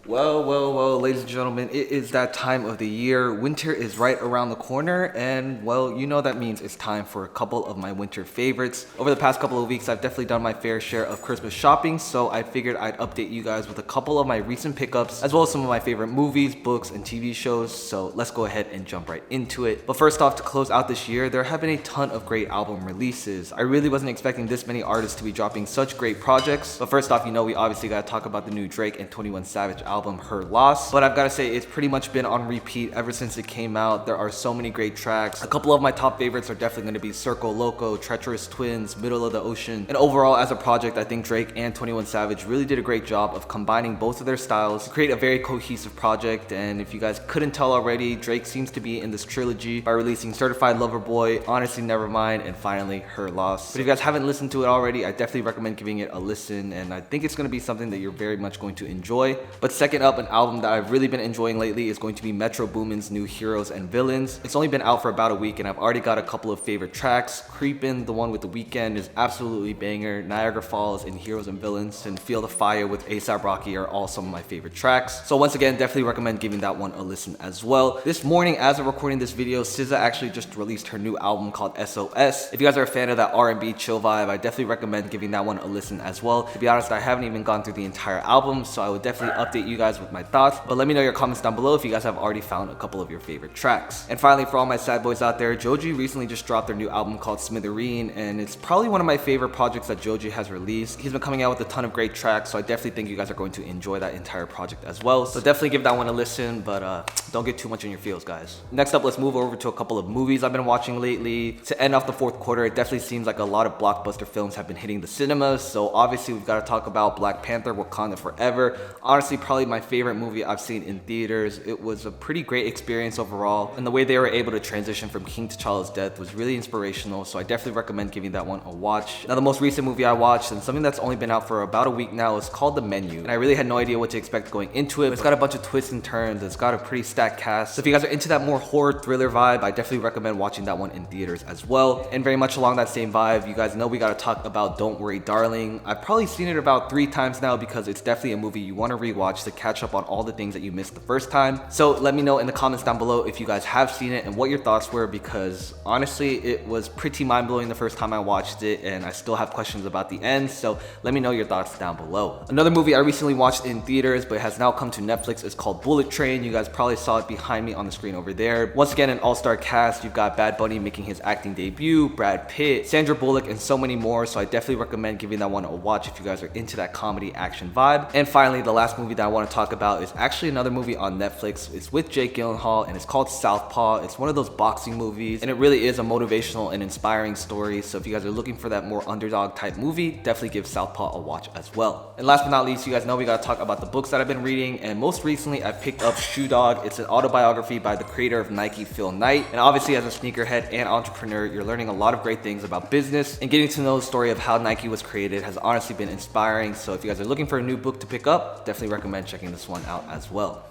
Well, ladies and gentlemen, it is that time of the year. Winter is right around the corner, and well, you know that means it's time for a couple of my winter favorites. Over the past couple of weeks, I've definitely done my fair share of Christmas shopping, so I figured I'd update you guys with a couple of my recent pickups, as well as some of my favorite movies, books, and TV shows, so let's go ahead and jump right into it. But first off, to close out this year, there have been a ton of great album releases. I really wasn't expecting this many artists to be dropping such great projects, but first off, you know we obviously gotta talk about the new Drake and 21 Savage album, Her Loss. But I've got to say, it's pretty much been on repeat ever since it came out. There are so many great tracks. A couple of my top favorites are definitely going to be Circle Loco, Treacherous Twins, Middle of the Ocean. And overall, as a project, I think Drake and 21 Savage really did a great job of combining both of their styles to create a very cohesive project. And if you guys couldn't tell already, Drake seems to be in this trilogy by releasing Certified Lover Boy, Honestly Nevermind, and finally Her Loss. But if you guys haven't listened to it already, I definitely recommend giving it a listen, and I think it's going to be something that you're very much going to enjoy. But second up, an album that I've really been enjoying lately is going to be Metro Boomin's new Heroes and Villains. It's only been out for about a week, and I've already got a couple of favorite tracks. Creepin', the one with The Weeknd, is absolutely banger. Niagara Falls and Heroes and Villains and Feel the Fire with A$AP Rocky are all some of my favorite tracks. So once again, definitely recommend giving that one a listen as well. This morning, as I'm recording this video, SZA actually just released her new album called SOS. If you guys are a fan of that R&B chill vibe, I definitely recommend giving that one a listen as well. To be honest, I haven't even gone through the entire album, so I would definitely update you guys with my thoughts, but let me know your comments down below if you guys have already found a couple of your favorite tracks. And finally, for all my sad boys out there, Joji recently just dropped their new album called Smithereen, and it's probably one of my favorite projects that Joji has released. He's been coming out with a ton of great tracks, so I definitely think you guys are going to enjoy that entire project as well. So definitely give that one a listen, but don't get too much in your feels, guys. Next up, let's move over to a couple of movies I've been watching lately. To end off the fourth quarter, it definitely seems like a lot of blockbuster films have been hitting the cinemas, so obviously we've got to talk about Black Panther: Wakanda Forever. Honestly, probably my favorite movie I've seen in theaters. It was a pretty great experience overall, and the way they were able to transition from King T'Challa's death was really inspirational, so I definitely recommend giving that one a watch. Now, the most recent movie I watched, and something that's only been out for about a week now, is called The Menu, and I really had no idea what to expect going into it, but it's got a bunch of twists and turns. It's got a pretty stacked cast, so if you guys are into that more horror thriller vibe, I definitely recommend watching that one in theaters as well. And very much along that same vibe, you guys know we gotta talk about Don't Worry Darling. I've probably seen it about 3 times now because it's definitely a movie you want to rewatch to catch up on all the things that you missed the first time. So let me know in the comments down below if you guys have seen it and what your thoughts were, because honestly it was pretty mind-blowing the first time I watched it, and I still have questions about the end, so let me know your thoughts down below. Another movie I recently watched in theaters but has now come to Netflix is called Bullet Train. You guys probably saw it behind me on the screen over there. Once again, an all-star cast. You've got Bad Bunny making his acting debut, Brad Pitt, Sandra Bullock, and so many more, so I definitely recommend giving that one a watch if you guys are into that comedy action vibe. And finally, the last movie that I want to talk about is actually another movie on Netflix. It's with Jake Gyllenhaal, and it's called Southpaw. It's one of those boxing movies, and it really is a motivational and inspiring story, so if you guys are looking for that more underdog type movie, definitely give Southpaw a watch as well. And last but not least, you guys know we gotta talk about the books that I've been reading, and most recently I picked up Shoe Dog. It's an autobiography by the creator of Nike, Phil Knight, and obviously as a sneakerhead and entrepreneur, you're learning a lot of great things about business, and getting to know the story of how Nike was created has honestly been inspiring. So if you guys are looking for a new book to pick up, definitely recommend checking this one out as well.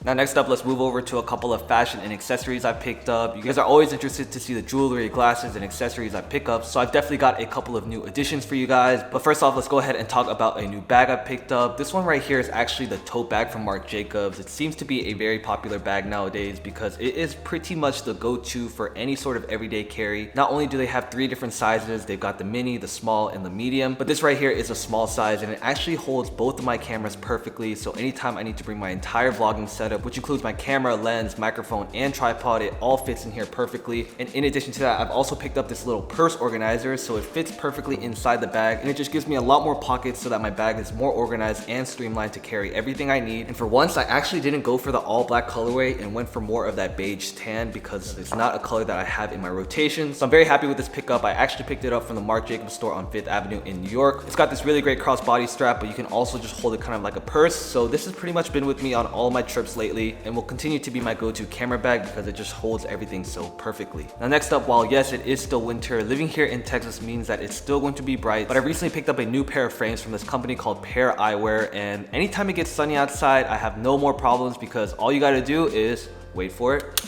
Now next up, let's move over to a couple of fashion and accessories I picked up. You guys are always interested to see the jewelry, glasses, and accessories I pick up, so I've definitely got a couple of new additions for you guys. But first off, let's go ahead and talk about a new bag I picked up. This one right here is actually the tote bag from Marc Jacobs. It seems to be a very popular bag nowadays because it is pretty much the go-to for any sort of everyday carry. Not only do they have 3 different sizes, they've got the mini, the small, and the medium, but this right here is a small size, and it actually holds both of my cameras perfectly, so anytime I need to bring my entire vlogging setup, which includes my camera, lens, microphone, and tripod, it all fits in here perfectly. And in addition to that, I've also picked up this little purse organizer, so it fits perfectly inside the bag, and it just gives me a lot more pockets so that my bag is more organized and streamlined to carry everything I need. And for once, I actually didn't go for the all black colorway and went for more of that beige tan because it's not a color that I have in my rotation. So I'm very happy with this pickup. I actually picked it up from the Marc Jacobs store on 5th Avenue in New York. It's got this really great crossbody strap, but you can also just hold it kind of like a purse. So this has pretty much been with me on all my trips lately, and will continue to be my go-to camera bag because it just holds everything so perfectly. Now next up, while yes, it is still winter, living here in Texas means that it's still going to be bright, but I recently picked up a new pair of frames from this company called Pair Eyewear, and anytime it gets sunny outside, I have no more problems because all you gotta do is, wait for it,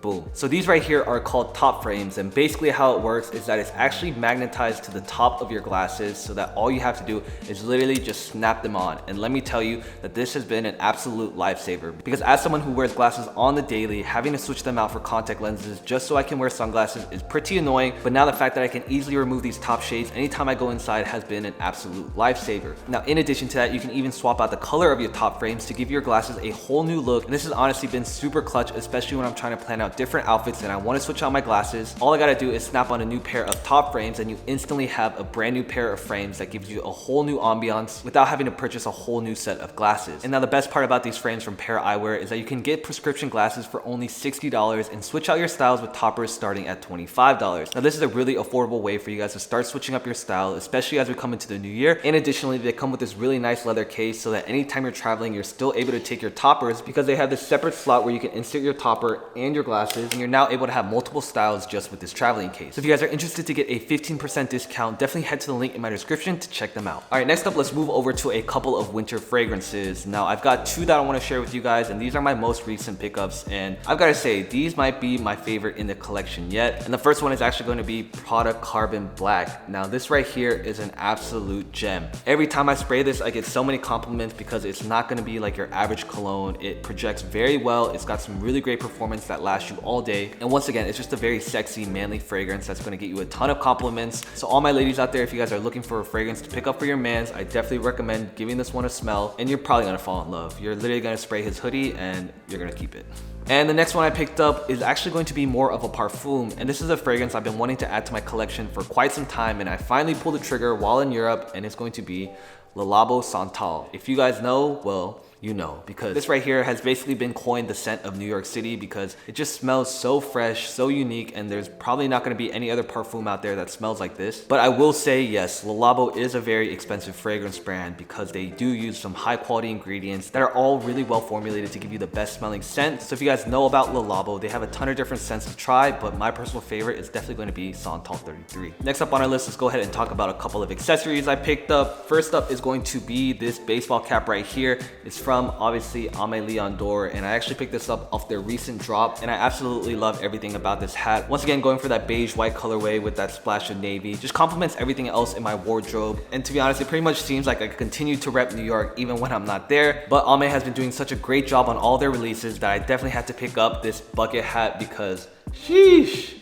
boom. boom. So these right here are called top frames, and basically how it works is that it's actually magnetized to the top of your glasses so that all you have to do is literally just snap them on. And let me tell you that this has been an absolute lifesaver, because as someone who wears glasses on the daily, having to switch them out for contact lenses just so I can wear sunglasses is pretty annoying. But now the fact that I can easily remove these top shades anytime I go inside has been an absolute lifesaver. Now, in addition to that, you can even swap out the color of your top frames to give your glasses a whole new look. And this has honestly been super clutch, especially when I'm trying to plan out different outfits and I want to switch out my glasses. All I gotta do is snap on a new pair of top frames and you instantly have a brand new pair of frames that gives you a whole new ambiance without having to purchase a whole new set of glasses. And now the best part about these frames from Pair Eyewear is that you can get prescription glasses for only $60 and switch out your styles with toppers starting at $25. Now this is a really affordable way for you guys to start switching up your style, especially as we come into the new year. And additionally, they come with this really nice leather case so that anytime you're traveling, you're still able to take your toppers, because they have this separate slot where you can insert your topper and your glasses, and you're now able to have multiple styles just with this traveling case. So if you guys are interested to get a 15% discount, definitely head to the link in my description to check them out. All right, next up, let's move over to a couple of winter fragrances. Now I've got two that I want to share with you guys, and these are my most recent pickups, and I've got to say these might be my favorite in the collection yet. And the first one is actually going to be Prada Carbon Black. Now this right here is an absolute gem. Every time I spray this, I get so many compliments because it's not going to be like your average cologne. It projects very well. It's got some really great performance that lasts you all day. And once again, it's just a very sexy, manly fragrance that's going to get you a ton of compliments. So all my ladies out there, if you guys are looking for a fragrance to pick up for your mans, I definitely recommend giving this one a smell, and you're probably going to fall in love. You're literally going to spray his hoodie and you're going to keep it. And the next one I picked up is actually going to be more of a parfum, and this is a fragrance I've been wanting to add to my collection for quite some time, and I finally pulled the trigger while in Europe, and it's going to be Le Labo Santal. If you guys know, well, you know, because this right here has basically been coined the scent of New York City because it just smells so fresh, so unique, and there's probably not going to be any other parfum out there that smells like this. But I will say, yes, Le Labo is a very expensive fragrance brand because they do use some high quality ingredients that are all really well formulated to give you the best smelling scent. So if you guys know about Le Labo, they have a ton of different scents to try, but my personal favorite is definitely going to be Santal 33. Next up on our list, let's go ahead and talk about a couple of accessories I picked up. First up is going to be this baseball cap right here. It's from obviously Aimé Dore, and I actually picked this up off their recent drop, and I absolutely love everything about this hat. Once again, going for that beige white colorway with that splash of navy just complements everything else in my wardrobe. And to be honest, it pretty much seems like I continue to rep New York even when I'm not there. But Aimé has been doing such a great job on all their releases that I definitely had to pick up this bucket hat because sheesh.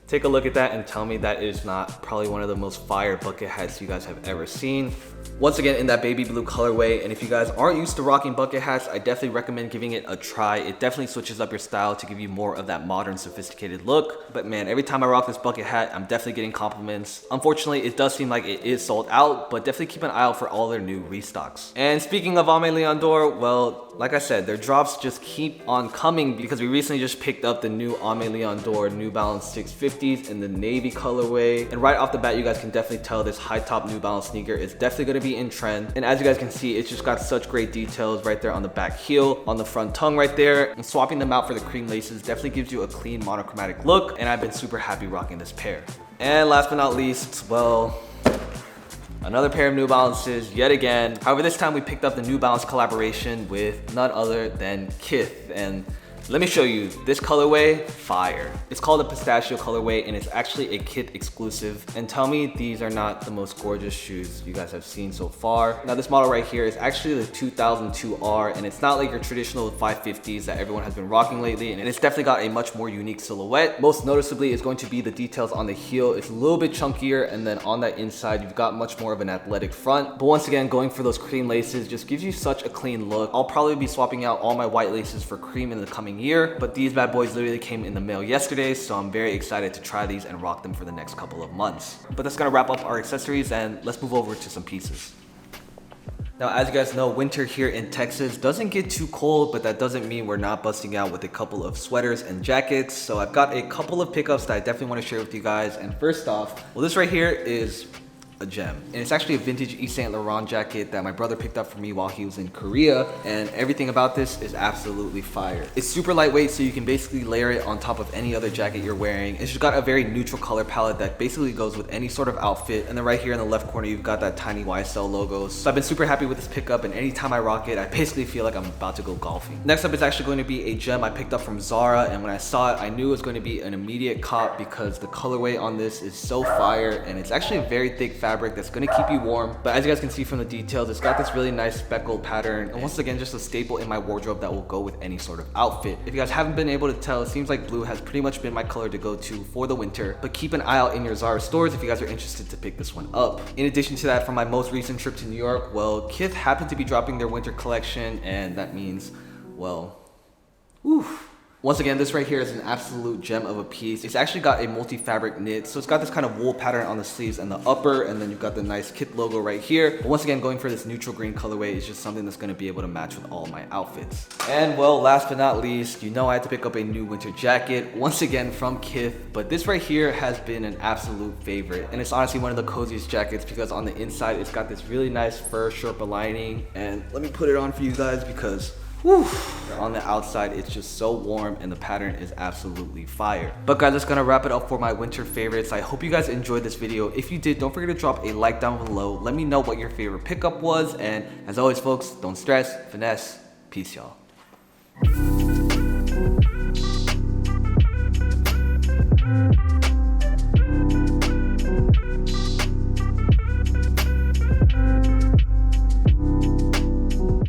Take a look at that and tell me that is not probably one of the most fire bucket hats you guys have ever seen. Once again, in that baby blue colorway, and if you guys aren't used to rocking bucket hats, I definitely recommend giving it a try. It definitely switches up your style to give you more of that modern, sophisticated look. But man, every time I rock this bucket hat, I'm definitely getting compliments. Unfortunately, it does seem like it is sold out, but definitely keep an eye out for all their new restocks. And speaking of Aimé Dore, well, like I said, their drops just keep on coming because we recently just picked up the new Aimé Dore New Balance 650s in the navy colorway. And right off the bat, you guys can definitely tell this high top New Balance sneaker is definitely going to be in trend. And as you guys can see, it's just got such great details right there on the back heel, on the front tongue right there, and swapping them out for the cream laces definitely gives you a clean monochromatic look, and I've been super happy rocking this pair. And last but not least, well, another pair of New Balances yet again. However, this time we picked up the New Balance collaboration with none other than Kith, and let me show you this colorway, fire. It's called a pistachio colorway, and it's actually a Kith exclusive. And tell me these are not the most gorgeous shoes you guys have seen so far. Now this model right here is actually the 2002R, and it's not like your traditional 550s that everyone has been rocking lately, and it's definitely got a much more unique silhouette. Most noticeably is going to be the details on the heel. It's a little bit chunkier, and then on that inside, you've got much more of an athletic front. But once again, going for those cream laces just gives you such a clean look. I'll probably be swapping out all my white laces for cream in the coming year, but these bad boys literally came in the mail yesterday, so I'm very excited to try these and rock them for the next couple of months. But that's gonna wrap up our accessories, and let's move over to some pieces. Now, as you guys know, winter here in Texas doesn't get too cold, but that doesn't mean we're not busting out with a couple of sweaters and jackets. So I've got a couple of pickups that I definitely want to share with you guys. And first off, well, this right here is a gem. And it's actually a vintage Yves Saint Laurent jacket that my brother picked up for me while he was in Korea, and everything about this is absolutely fire. It's super lightweight, so you can basically layer it on top of any other jacket you're wearing. It's just got a very neutral color palette that basically goes with any sort of outfit. And then right here in the left corner, you've got that tiny YSL logo. So I've been super happy with this pickup, and anytime I rock it, I basically feel like I'm about to go golfing. Next up is actually going to be a gem I picked up from Zara, and when I saw it, I knew it was going to be an immediate cop because the colorway on this is so fire, and it's actually a very thick fabric that's going to keep you warm. But as you guys can see from the details, it's got this really nice speckled pattern, and once again, just a staple in my wardrobe that will go with any sort of outfit. If you guys haven't been able to tell, it seems like blue has pretty much been my color to go to for the winter, but keep an eye out in your Zara stores if you guys are interested to pick this one up. In addition to that, from my most recent trip to New York, well, Kith happened to be dropping their winter collection, and that means, well, oof. Once again, this right here is an absolute gem of a piece. It's actually got a multi-fabric knit, so it's got this kind of wool pattern on the sleeves and the upper, and then you've got the nice Kith logo right here. But once again, going for this neutral green colorway is just something that's going to be able to match with all my outfits. And well, last but not least, you know I had to pick up a new winter jacket, once again from Kith, but this right here has been an absolute favorite. And it's honestly one of the coziest jackets because on the inside, it's got this really nice fur Sherpa lining. And let me put it on for you guys because whew, on the outside, it's just so warm and the pattern is absolutely fire. But guys, that's gonna wrap it up for my winter favorites. I hope you guys enjoyed this video. If you did, don't forget to drop a like down below. Let me know what your favorite pickup was. And as always, folks, don't stress, finesse. Peace, y'all.